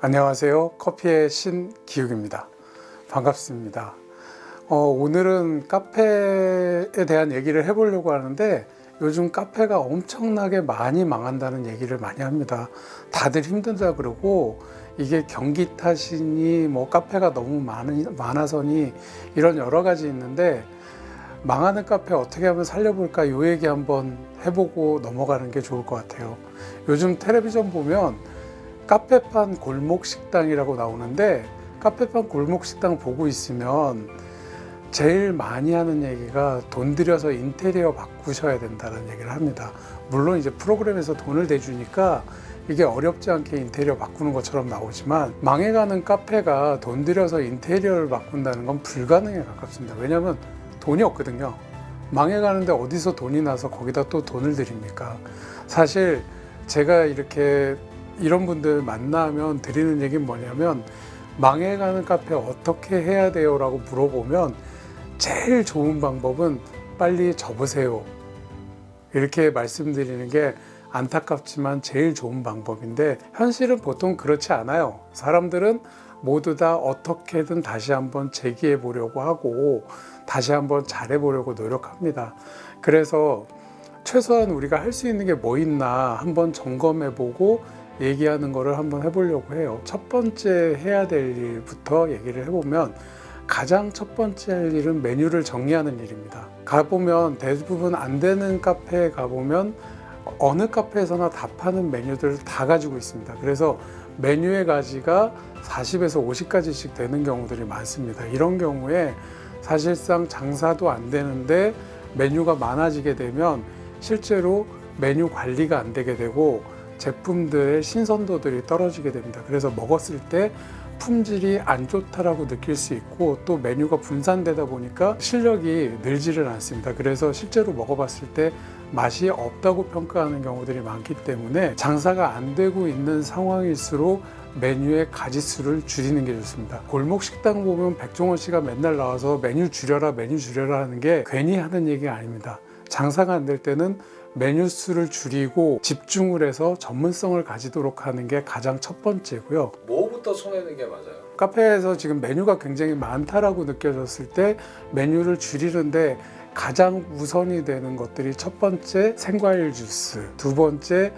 안녕하세요. 커피의 신 기욱입니다. 반갑습니다. 오늘은 카페에 대한 얘기를 해보려고 하는데 요즘 카페가 엄청나게 많이 망한다는 얘기를 많이 합니다. 다들 힘들다 그러고 이게 경기 탓이니 뭐 카페가 너무 많아서니 이런 여러 가지 있는데 망하는 카페 어떻게 하면 살려볼까 이 얘기 한번 해보고 넘어가는 게 좋을 것 같아요. 요즘 텔레비전 보면 카페판 골목식당이라고 나오는데 카페판 골목식당 보고 있으면 제일 많이 하는 얘기가 돈 들여서 인테리어 바꾸셔야 된다는 얘기를 합니다. 물론 이제 프로그램에서 돈을 대주니까 이게 어렵지 않게 인테리어 바꾸는 것처럼 나오지만 망해가는 카페가 돈 들여서 인테리어를 바꾼다는 건 불가능에 가깝습니다. 왜냐하면 돈이 없거든요. 망해가는데 어디서 돈이 나서 거기다 또 돈을 들입니까? 사실 제가 이렇게 이런 분들 만나면 드리는 얘기는 뭐냐면 망해가는 카페 어떻게 해야 돼요? 라고 물어보면 제일 좋은 방법은 빨리 접으세요. 이렇게 말씀드리는 게 안타깝지만 제일 좋은 방법인데 현실은 보통 그렇지 않아요. 사람들은 모두 다 어떻게든 다시 한번 재기해 보려고 하고 다시 한번 잘해 보려고 노력합니다. 그래서 최소한 우리가 할 수 있는 게 뭐 있나 한번 점검해 보고 얘기하는 거를 한번 해보려고 해요. 첫 번째 해야 될 일부터 얘기를 해보면 가장 첫 번째 할 일은 메뉴를 정리하는 일입니다. 가보면 대부분 안 되는 카페에 가보면 어느 카페에서나 다 파는 메뉴들을 다 가지고 있습니다. 그래서 메뉴의 가지가 40에서 50가지씩 되는 경우들이 많습니다. 이런 경우에 사실상 장사도 안 되는데 메뉴가 많아지게 되면 실제로 메뉴 관리가 안 되게 되고 제품들의 신선도들이 떨어지게 됩니다. 그래서 먹었을 때 품질이 안 좋다라고 느낄 수 있고 또 메뉴가 분산되다 보니까 실력이 늘지를 않습니다. 그래서 실제로 먹어봤을 때 맛이 없다고 평가하는 경우들이 많기 때문에 장사가 안 되고 있는 상황일수록 메뉴의 가지수를 줄이는 게 좋습니다. 골목 식당 보면 백종원 씨가 맨날 나와서 메뉴 줄여라 하는 게 괜히 하는 얘기가 아닙니다. 장사가 안 될 때는 메뉴 수를 줄이고 집중을 해서 전문성을 가지도록 하는 게 가장 첫 번째고요. 뭐부터 손해는 게 맞아요? 카페에서 지금 메뉴가 굉장히 많다라고 느껴졌을 때 메뉴를 줄이는데 가장 우선이 되는 것들이 첫 번째 생과일 주스, 두 번째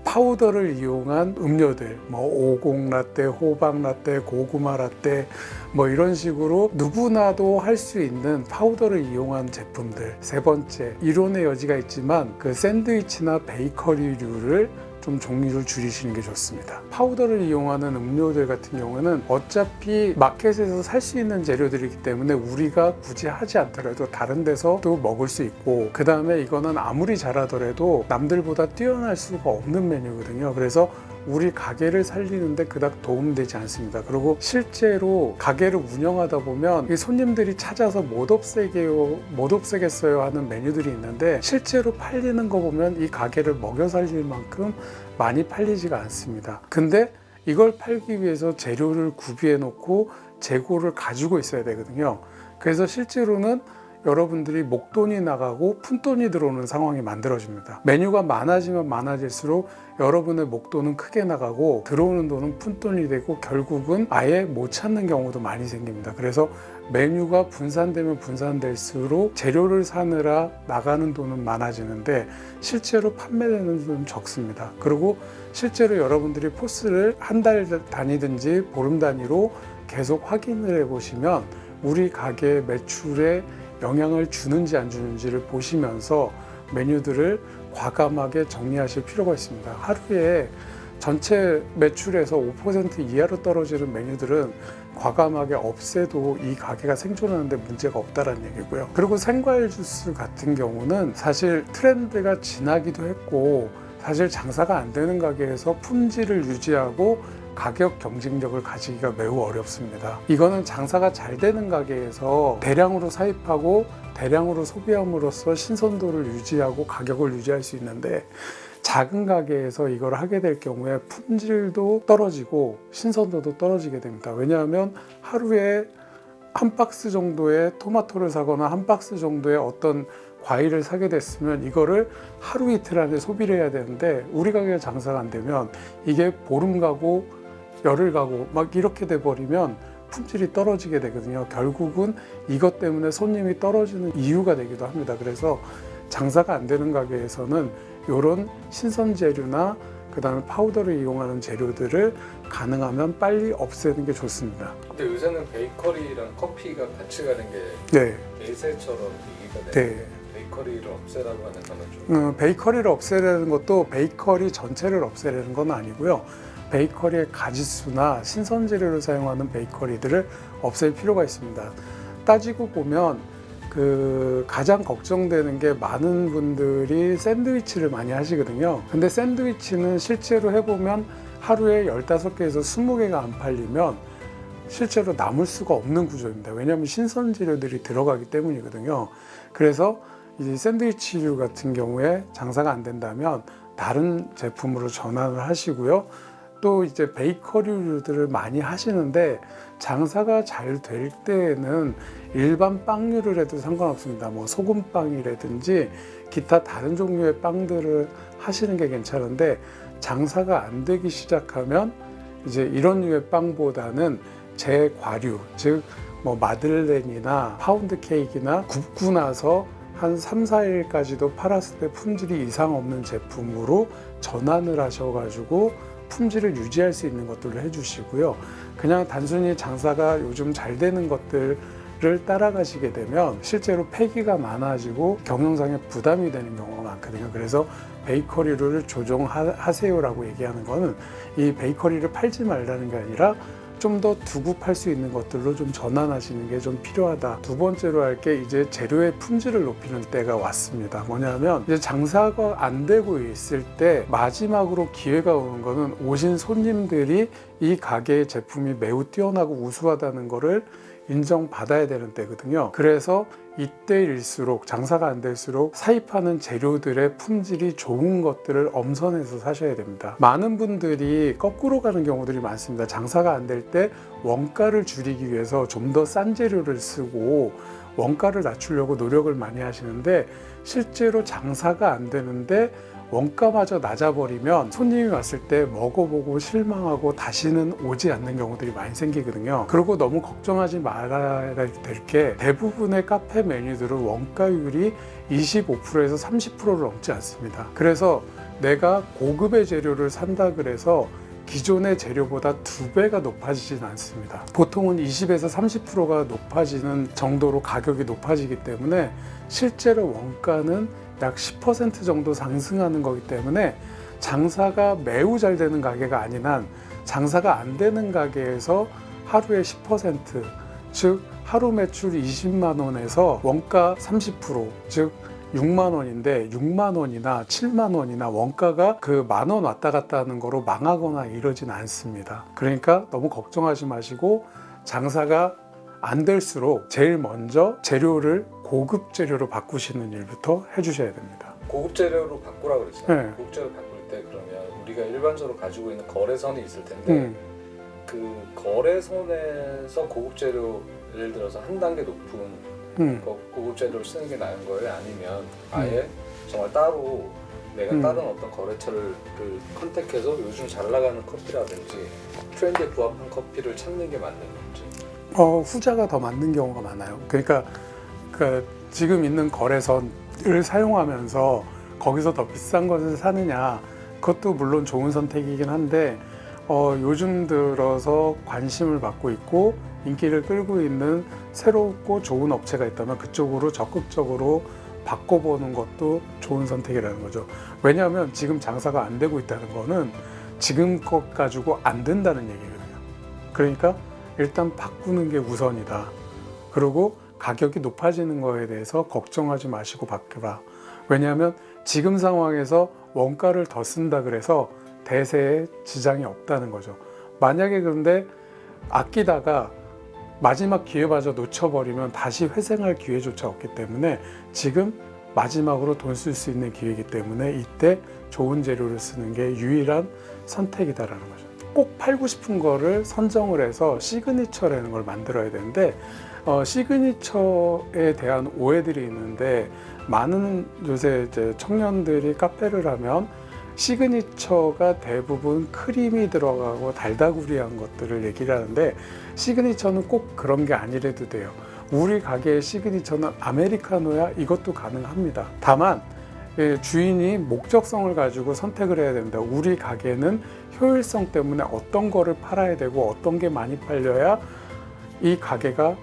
파우더를 이용한 음료들, 뭐 오곡 라떼, 호박 라떼, 고구마 라떼, 뭐 이런 식으로 누구나도 할 수 있는 파우더를 이용한 제품들. 세 번째, 이론의 여지가 있지만 그 샌드위치나 베이커리류를 좀 종류를 줄이시는 게 좋습니다. 파우더를 이용하는 음료들 같은 경우는 어차피 마켓에서 살 수 있는 재료들이기 때문에 우리가 굳이 하지 않더라도 다른 데서도 먹을 수 있고, 그 다음에 이거는 아무리 잘하더라도 남들보다 뛰어날 수가 없는 메뉴거든요. 그래서 우리 가게를 살리는데 그닥 도움되지 않습니다. 그리고 실제로 가게를 운영하다 보면 손님들이 찾아서 못 없애겠어요 하는 메뉴들이 있는데 실제로 팔리는 거 보면 이 가게를 먹여 살릴 만큼 많이 팔리지가 않습니다. 근데 이걸 팔기 위해서 재료를 구비해 놓고 재고를 가지고 있어야 되거든요. 그래서 실제로는 여러분들이 목돈이 나가고 푼돈이 들어오는 상황이 만들어집니다. 메뉴가 많아지면 많아질수록 여러분의 목돈은 크게 나가고 들어오는 돈은 푼돈이 되고 결국은 아예 못 찾는 경우도 많이 생깁니다. 그래서 메뉴가 분산되면 분산될수록 재료를 사느라 나가는 돈은 많아지는데 실제로 판매되는 돈은 적습니다. 그리고 실제로 여러분들이 포스를 한 달 단위든지 보름 단위로 계속 확인을 해보시면 우리 가게 매출에 영향을 주는지 안 주는지를 보시면서 메뉴들을 과감하게 정리하실 필요가 있습니다. 하루에 전체 매출에서 5% 이하로 떨어지는 메뉴들은 과감하게 없애도 이 가게가 생존하는데 문제가 없다는 얘기고요. 그리고 생과일 주스 같은 경우는 사실 트렌드가 지나기도 했고 사실 장사가 안 되는 가게에서 품질을 유지하고 가격 경쟁력을 가지기가 매우 어렵습니다. 이거는 장사가 잘 되는 가게에서 대량으로 사입하고 대량으로 소비함으로써 신선도를 유지하고 가격을 유지할 수 있는데 작은 가게에서 이걸 하게 될 경우에 품질도 떨어지고 신선도도 떨어지게 됩니다. 왜냐하면 하루에 한 박스 정도의 토마토를 사거나 한 박스 정도의 어떤 과일을 사게 됐으면 이거를 하루 이틀 안에 소비를 해야 되는데 우리 가게 장사가 안 되면 이게 보름 가고 열을 가고 막 이렇게 돼 버리면 품질이 떨어지게 되거든요. 결국은 이것 때문에 손님이 떨어지는 이유가 되기도 합니다. 그래서 장사가 안 되는 가게에서는 이런 신선 재료나 그다음에 파우더를 이용하는 재료들을 가능하면 빨리 없애는 게 좋습니다. 근데 요새는 베이커리랑 커피가 같이 가는 게 네. 대세처럼 얘기가 네. 되는데 베이커리를 없애라고 하는 거는 좀 베이커리를 없애려는 것도 베이커리 전체를 없애려는 건 아니고요. 베이커리의 가짓수나 신선 재료를 사용하는 베이커리들을 없앨 필요가 있습니다. 따지고 보면 가장 걱정되는 게 많은 분들이 샌드위치를 많이 하시거든요. 근데 샌드위치는 실제로 해보면 하루에 15개에서 20개가 안 팔리면 실제로 남을 수가 없는 구조입니다. 왜냐하면 신선 재료들이 들어가기 때문이거든요. 그래서 이 샌드위치류 같은 경우에 장사가 안 된다면 다른 제품으로 전환을 하시고요. 또 이제 베이커리류들을 많이 하시는데 장사가 잘 될 때에는 일반 빵류를 해도 상관없습니다. 뭐 소금빵이라든지 기타 다른 종류의 빵들을 하시는 게 괜찮은데 장사가 안 되기 시작하면 이제 이런 류의 빵보다는 제과류, 즉 뭐 마들렌이나 파운드 케이크나 굽고 나서 한 3, 4일까지도 팔았을 때 품질이 이상 없는 제품으로 전환을 하셔가지고 품질을 유지할 수 있는 것들을 해주시고요. 그냥 단순히 장사가 요즘 잘 되는 것들을 따라가시게 되면 실제로 폐기가 많아지고 경영상에 부담이 되는 경우가 많거든요. 그래서 베이커리를 조정하세요라고 얘기하는 거는 이 베이커리를 팔지 말라는 게 아니라 좀 더 두고 팔 수 있는 것들로 좀 전환하시는 게 좀 필요하다. 두 번째로 할 게 이제 재료의 품질을 높이는 때가 왔습니다. 뭐냐면 이제 장사가 안 되고 있을 때 마지막으로 기회가 오는 거는 오신 손님들이 이 가게의 제품이 매우 뛰어나고 우수하다는 거를 인정받아야 되는 때거든요. 그래서 이때일수록 장사가 안 될수록 사입하는 재료들의 품질이 좋은 것들을 엄선해서 사셔야 됩니다. 많은 분들이 거꾸로 가는 경우들이 많습니다. 장사가 안 될 때 원가를 줄이기 위해서 좀 더 싼 재료를 쓰고 원가를 낮추려고 노력을 많이 하시는데 실제로 장사가 안 되는데 원가마저 낮아버리면 손님이 왔을 때 먹어보고 실망하고 다시는 오지 않는 경우들이 많이 생기거든요. 그리고 너무 걱정하지 말아야 될 게 대부분의 카페 메뉴들은 원가율이 25%에서 30%를 넘지 않습니다. 그래서 내가 고급의 재료를 산다 그래서 기존의 재료보다 2배가 높아지진 않습니다. 보통은 20에서 30%가 높아지는 정도로 가격이 높아지기 때문에 실제로 원가는 약 10% 정도 상승하는 거기 때문에 장사가 매우 잘 되는 가게가 아닌 한 장사가 안 되는 가게에서 하루에 10%, 즉 하루 매출 20만 원에서 원가 30%, 즉 6만 원인데 6만 원이나 7만 원이나 원가가 그 만 원 왔다 갔다 하는 거로 망하거나 이러진 않습니다. 그러니까 너무 걱정하지 마시고 장사가 안 될수록 제일 먼저 재료를 고급 재료로 바꾸시는 일부터 해주셔야 됩니다. 고급 재료로 바꾸라고 그랬어요. 네. 고급 재료 바꿀 때 그러면 우리가 일반적으로 가지고 있는 거래선이 있을 텐데 그 거래선에서 고급 재료 예를 들어서 한 단계 높은 고급 재료를 쓰는 게 나은 거예요? 아니면 아예 정말 따로 내가 다른 어떤 거래처를 컨택해서 요즘 잘 나가는 커피라든지 트렌드에 부합한 커피를 찾는 게 맞는 건지? 후자가 더 맞는 경우가 많아요. 그러니까 지금 있는 거래선을 사용하면서 거기서 더 비싼 것을 사느냐, 그것도 물론 좋은 선택이긴 한데 요즘 들어서 관심을 받고 있고 인기를 끌고 있는 새롭고 좋은 업체가 있다면 그쪽으로 적극적으로 바꿔보는 것도 좋은 선택이라는 거죠. 왜냐하면 지금 장사가 안 되고 있다는 거는 지금 것 가지고 안 된다는 얘기거든요. 그러니까 일단 바꾸는 게 우선이다. 그리고 가격이 높아지는 거에 대해서 걱정하지 마시고 바꾸라. 왜냐하면 지금 상황에서 원가를 더 쓴다 그래서 대세에 지장이 없다는 거죠. 만약에 그런데 아끼다가 마지막 기회마저 놓쳐버리면 다시 회생할 기회조차 없기 때문에 지금 마지막으로 돈 쓸 수 있는 기회이기 때문에 이때 좋은 재료를 쓰는 게 유일한 선택이다라는 거죠. 꼭 팔고 싶은 거를 선정을 해서 시그니처라는 걸 만들어야 되는데 시그니처에 대한 오해들이 있는데 많은 요새 이제 청년들이 카페를 하면 시그니처가 대부분 크림이 들어가고 달다구리한 것들을 얘기를 하는데 시그니처는 꼭 그런 게 아니래도 돼요. 우리 가게의 시그니처는 아메리카노야 이것도 가능합니다. 다만 주인이 목적성을 가지고 선택을 해야 됩니다. 우리 가게는 효율성 때문에 어떤 거를 팔아야 되고 어떤 게 많이 팔려야 이 가게가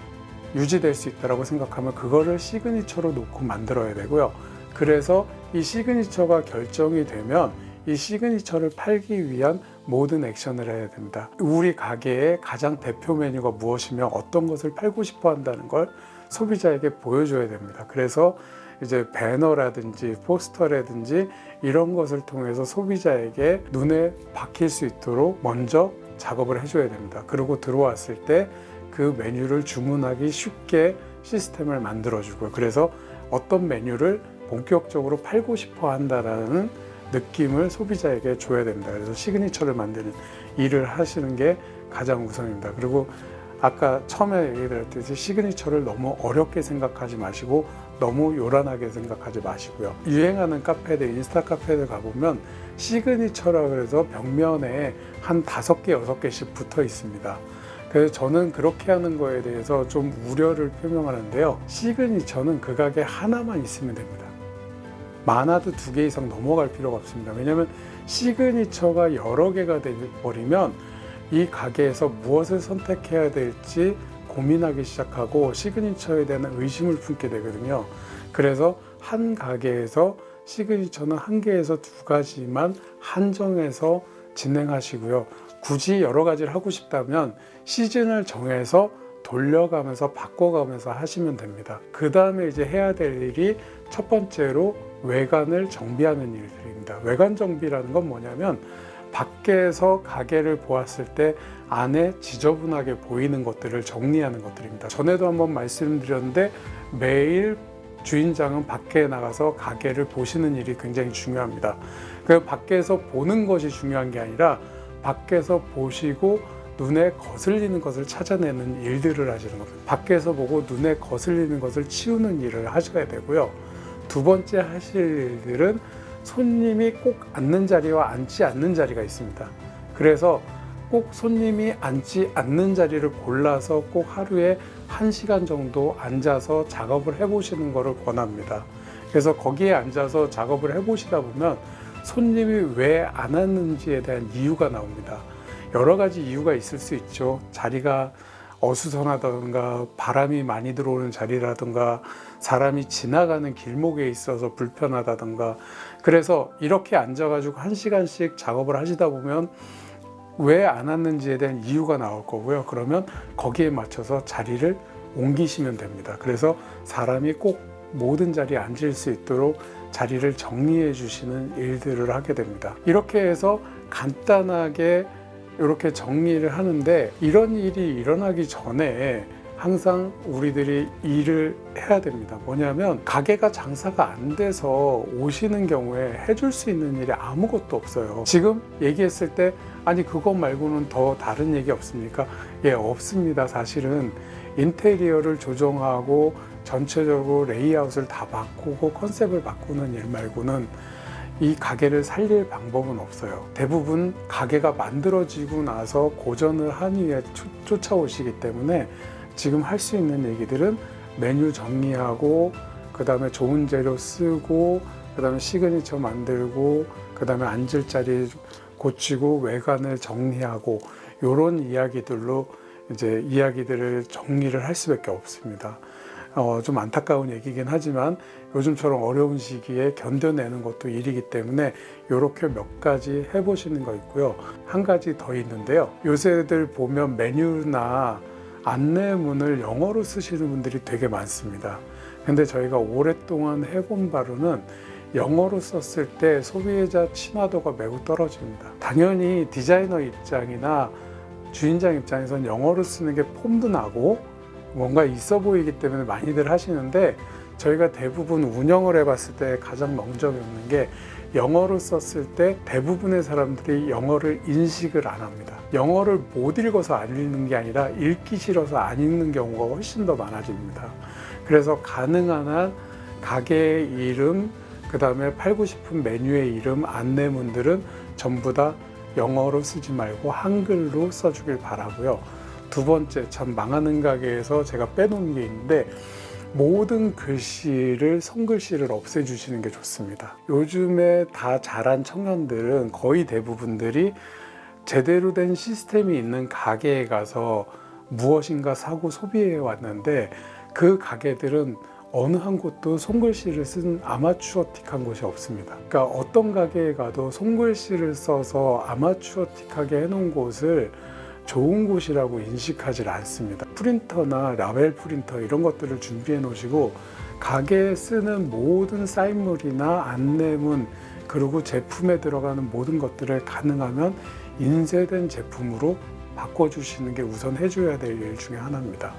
유지될 수 있다고 생각하면 그거를 시그니처로 놓고 만들어야 되고요. 그래서 이 시그니처가 결정이 되면 이 시그니처를 팔기 위한 모든 액션을 해야 됩니다. 우리 가게의 가장 대표 메뉴가 무엇이며 어떤 것을 팔고 싶어 한다는 걸 소비자에게 보여줘야 됩니다. 그래서 이제 배너라든지 포스터라든지 이런 것을 통해서 소비자에게 눈에 박힐 수 있도록 먼저 작업을 해줘야 됩니다. 그리고 들어왔을 때 그 메뉴를 주문하기 쉽게 시스템을 만들어주고요. 그래서 어떤 메뉴를 본격적으로 팔고 싶어 한다라는 느낌을 소비자에게 줘야 됩니다. 그래서 시그니처를 만드는 일을 하시는 게 가장 우선입니다. 그리고 아까 처음에 얘기 드렸듯이 시그니처를 너무 어렵게 생각하지 마시고 너무 요란하게 생각하지 마시고요. 유행하는 카페들, 인스타 카페들 가보면 시그니처라 그래서 벽면에 한 5개, 6개씩 붙어 있습니다. 그래서 저는 그렇게 하는 거에 대해서 좀 우려를 표명하는데요. 시그니처는 그 가게 하나만 있으면 됩니다. 많아도 2개 이상 넘어갈 필요가 없습니다. 왜냐하면 시그니처가 여러 개가 되어버리면 이 가게에서 무엇을 선택해야 될지 고민하기 시작하고 시그니처에 대한 의심을 품게 되거든요. 그래서 한 가게에서 시그니처는 1개에서 2가지만 한정해서 진행하시고요. 굳이 여러 가지를 하고 싶다면 시즌을 정해서 돌려가면서 바꿔가면서 하시면 됩니다. 그 다음에 이제 해야 될 일이 첫 번째로 외관을 정비하는 일들입니다. 외관 정비라는 건 뭐냐면 밖에서 가게를 보았을 때 안에 지저분하게 보이는 것들을 정리하는 것들입니다. 전에도 한번 말씀드렸는데 매일 주인장은 밖에 나가서 가게를 보시는 일이 굉장히 중요합니다. 그 밖에서 보는 것이 중요한 게 아니라 밖에서 보시고 눈에 거슬리는 것을 찾아내는 일들을 하시는 겁니다. 밖에서 보고 눈에 거슬리는 것을 치우는 일을 하셔야 되고요. 2번째 하실 일들은 손님이 꼭 앉는 자리와 앉지 않는 자리가 있습니다. 그래서 꼭 손님이 앉지 않는 자리를 골라서 꼭 하루에 1시간 정도 앉아서 작업을 해보시는 것을 권합니다. 그래서 거기에 앉아서 작업을 해보시다 보면 손님이 왜 안 왔는지에 대한 이유가 나옵니다. 여러 가지 이유가 있을 수 있죠. 자리가 어수선하다든가 바람이 많이 들어오는 자리라든가 사람이 지나가는 길목에 있어서 불편하다든가 그래서 이렇게 앉아가지고 1시간씩 작업을 하시다 보면 왜 안 왔는지에 대한 이유가 나올 거고요. 그러면 거기에 맞춰서 자리를 옮기시면 됩니다. 그래서 사람이 꼭 모든 자리에 앉을 수 있도록 자리를 정리해 주시는 일들을 하게 됩니다. 이렇게 해서 간단하게 이렇게 정리를 하는데 이런 일이 일어나기 전에 항상 우리들이 일을 해야 됩니다. 뭐냐면 가게가 장사가 안 돼서 오시는 경우에 해줄 수 있는 일이 아무것도 없어요. 지금 얘기했을 때 아니 그것 말고는 더 다른 얘기 없습니까? 예, 없습니다. 사실은 인테리어를 조정하고 전체적으로 레이아웃을 다 바꾸고 컨셉을 바꾸는 일 말고는 이 가게를 살릴 방법은 없어요. 대부분 가게가 만들어지고 나서 고전을 한 이후에 쫓아오시기 때문에 지금 할 수 있는 얘기들은 메뉴 정리하고 그 다음에 좋은 재료 쓰고 그 다음에 시그니처 만들고 그 다음에 앉을 자리 고치고 외관을 정리하고 이런 이야기들로 이제 이야기들을 정리를 할 수밖에 없습니다. 좀 안타까운 얘기긴 하지만 요즘처럼 어려운 시기에 견뎌내는 것도 일이기 때문에 이렇게 몇 가지 해보시는 거 있고요. 한 가지 더 있는데요. 요새들 보면 메뉴나 안내문을 영어로 쓰시는 분들이 되게 많습니다. 근데 저희가 오랫동안 해본 바로는 영어로 썼을 때 소비자 친화도가 매우 떨어집니다. 당연히 디자이너 입장이나 주인장 입장에서는 영어로 쓰는 게 폼도 나고 뭔가 있어 보이기 때문에 많이들 하시는데 저희가 대부분 운영을 해봤을 때 가장 명점이 없는 게 영어로 썼을 때 대부분의 사람들이 영어를 인식을 안 합니다. 영어를 못 읽어서 안 읽는 게 아니라 읽기 싫어서 안 읽는 경우가 훨씬 더 많아집니다. 그래서 가능한 한 가게의 이름 그 다음에 팔고 싶은 메뉴의 이름, 안내문들은 전부 다 영어로 쓰지 말고 한글로 써주길 바라고요. 두 번째, 참 망하는 가게에서 제가 빼놓은 게 있는데 모든 글씨를 손글씨를 없애주시는 게 좋습니다. 요즘에 다 자란 청년들은 거의 대부분들이 제대로 된 시스템이 있는 가게에 가서 무엇인가 사고 소비해 왔는데 그 가게들은 어느 한 곳도 손글씨를 쓴 아마추어틱한 곳이 없습니다. 그러니까 어떤 가게에 가도 손글씨를 써서 아마추어틱하게 해놓은 곳을 좋은 곳이라고 인식하지 않습니다. 프린터나 라벨 프린터 이런 것들을 준비해 놓으시고 가게에 쓰는 모든 사인물이나 안내문 그리고 제품에 들어가는 모든 것들을 가능하면 인쇄된 제품으로 바꿔주시는 게 우선 해줘야 될 일 중에 하나입니다.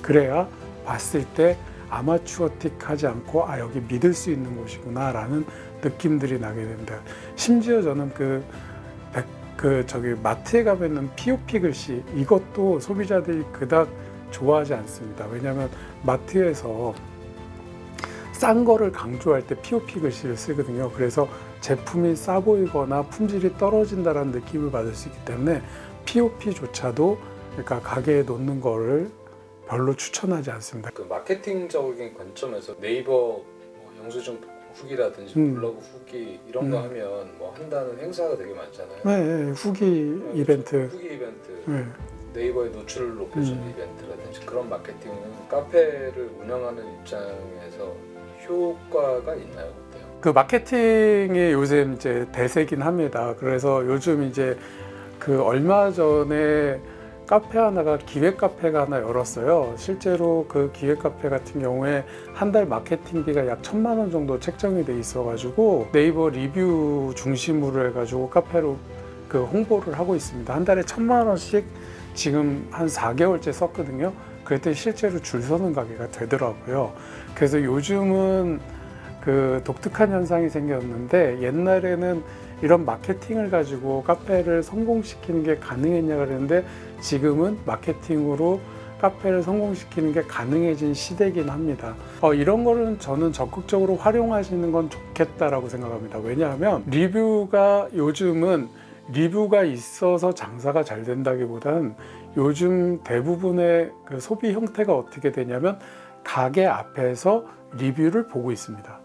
그래야 봤을 때 아마추어틱하지 않고 아 여기 믿을 수 있는 곳이구나 라는 느낌들이 나게 됩니다. 심지어 저는 저기 마트에 가면은 POP 글씨 이것도 소비자들이 그닥 좋아하지 않습니다. 왜냐하면 마트에서 싼 거를 강조할 때 POP 글씨를 쓰거든요. 그래서 제품이 싸 보이거나 품질이 떨어진다는 느낌을 받을 수 있기 때문에 POP조차도 그러니까 가게에 놓는 거를 별로 추천하지 않습니다. 그 마케팅적인 관점에서 네이버 뭐 영수증 후기라든지 블로그 후기 이런 거 하면 뭐 한다는 행사가 되게 많잖아요. 네, 후기 이벤트. 후기 이벤트. 네. 네이버의 노출을 높여주는 이벤트라든지 그런 마케팅은 카페를 운영하는 입장에서 효과가 있나요? 어때요? 그 마케팅이 요즘 이제 대세긴 합니다. 그래서 요즘 이제 그 얼마 전에 카페 하나가 기획 카페가 하나 열었어요. 실제로 그 기획 카페 같은 경우에 한 달 마케팅비가 약 1,000만 원 정도 책정이 돼 있어가지고 네이버 리뷰 중심으로 해가지고 카페로 그 홍보를 하고 있습니다. 한 달에 1,000만 원씩 지금 한 4개월째 썼거든요. 그랬더니 실제로 줄 서는 가게가 되더라고요. 그래서 요즘은 그 독특한 현상이 생겼는데 옛날에는 이런 마케팅을 가지고 카페를 성공시키는 게 가능했냐 그랬는데 지금은 마케팅으로 카페를 성공시키는 게 가능해진 시대이긴 합니다. 이런 거는 저는 적극적으로 활용하시는 건 좋겠다라고 생각합니다. 왜냐하면 요즘은 리뷰가 있어서 장사가 잘 된다기보다는 요즘 대부분의 그 소비 형태가 어떻게 되냐면 가게 앞에서 리뷰를 보고 있습니다.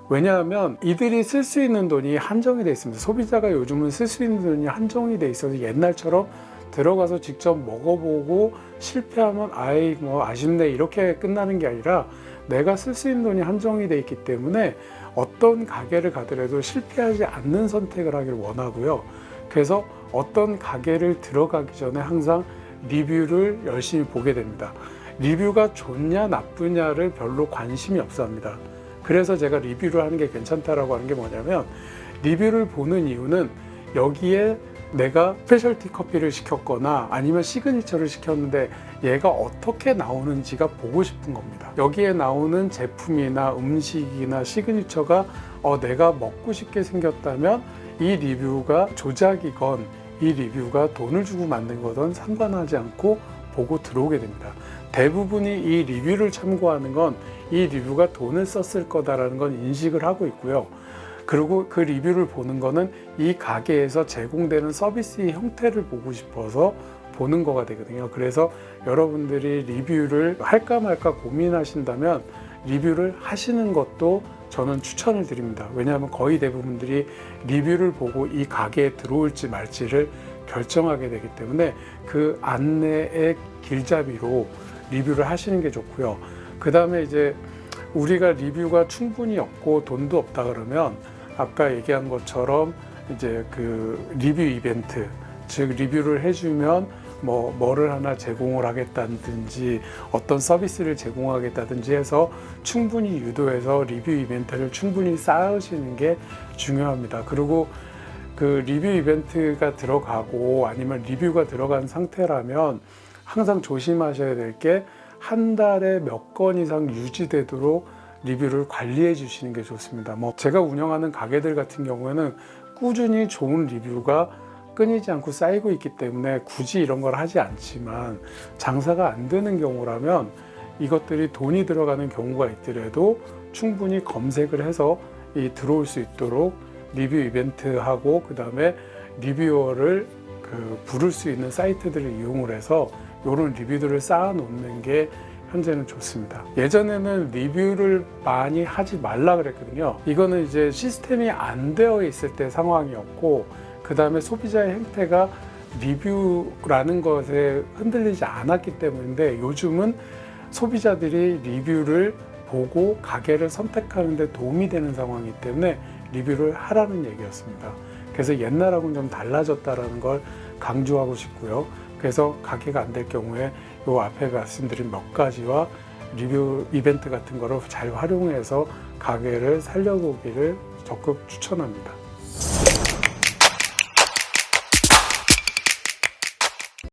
왜냐하면 이들이 쓸 수 있는 돈이 한정이 되어 있습니다. 소비자가 요즘은 쓸 수 있는 돈이 한정이 되어 있어서 옛날처럼 들어가서 직접 먹어보고 실패하면 아이 뭐 아쉽네 이렇게 끝나는 게 아니라 내가 쓸 수 있는 돈이 한정이 되어 있기 때문에 어떤 가게를 가더라도 실패하지 않는 선택을 하길 원하고요. 그래서 어떤 가게를 들어가기 전에 항상 리뷰를 열심히 보게 됩니다. 리뷰가 좋냐 나쁘냐를 별로 관심이 없어 합니다. 그래서 제가 리뷰를 하는 게 괜찮다라고 하는 게 뭐냐면 리뷰를 보는 이유는 여기에 내가 스페셜티 커피를 시켰거나 아니면 시그니처를 시켰는데 얘가 어떻게 나오는지가 보고 싶은 겁니다. 여기에 나오는 제품이나 음식이나 시그니처가 내가 먹고 싶게 생겼다면 이 리뷰가 조작이건 이 리뷰가 돈을 주고 만든 거든 상관하지 않고 보고 들어오게 됩니다. 대부분이 이 리뷰를 참고하는 건 이 리뷰가 돈을 썼을 거다라는 건 인식을 하고 있고요. 그리고 그 리뷰를 보는 거는 이 가게에서 제공되는 서비스의 형태를 보고 싶어서 보는 거가 되거든요. 그래서 여러분들이 리뷰를 할까 말까 고민하신다면 리뷰를 하시는 것도 저는 추천을 드립니다. 왜냐하면 거의 대부분들이 리뷰를 보고 이 가게에 들어올지 말지를 결정하게 되기 때문에 그 안내의 길잡이로 리뷰를 하시는 게 좋고요. 그 다음에 이제 우리가 리뷰가 충분히 없고 돈도 없다 그러면 아까 얘기한 것처럼 이제 그 리뷰 이벤트, 즉 리뷰를 해주면 뭐를 하나 제공을 하겠다든지 어떤 서비스를 제공하겠다든지 해서 충분히 유도해서 리뷰 이벤트를 충분히 쌓으시는 게 중요합니다. 그리고 그 리뷰 이벤트가 들어가고 아니면 리뷰가 들어간 상태라면 항상 조심하셔야 될 게 한 달에 몇 건 이상 유지되도록 리뷰를 관리해 주시는 게 좋습니다. 제가 운영하는 가게들 같은 경우에는 꾸준히 좋은 리뷰가 끊이지 않고 쌓이고 있기 때문에 굳이 이런 걸 하지 않지만 장사가 안 되는 경우라면 이것들이 돈이 들어가는 경우가 있더라도 충분히 검색을 해서 들어올 수 있도록 리뷰 이벤트하고 그 다음에 리뷰어를 부를 수 있는 사이트들을 이용을 해서 이런 리뷰들을 쌓아 놓는 게 현재는 좋습니다. 예전에는 리뷰를 많이 하지 말라 그랬거든요. 이거는 이제 시스템이 안 되어 있을 때 상황이었고, 그 다음에 소비자의 행태가 리뷰라는 것에 흔들리지 않았기 때문인데, 요즘은 소비자들이 리뷰를 보고 가게를 선택하는 데 도움이 되는 상황이기 때문에 리뷰를 하라는 얘기였습니다. 그래서 옛날하고는 좀 달라졌다는 걸 강조하고 싶고요. 그래서 가게가 안 될 경우에 요 앞에 말씀드린 몇 가지와 리뷰 이벤트 같은 거를 잘 활용해서 가게를 살려보기를 적극 추천합니다.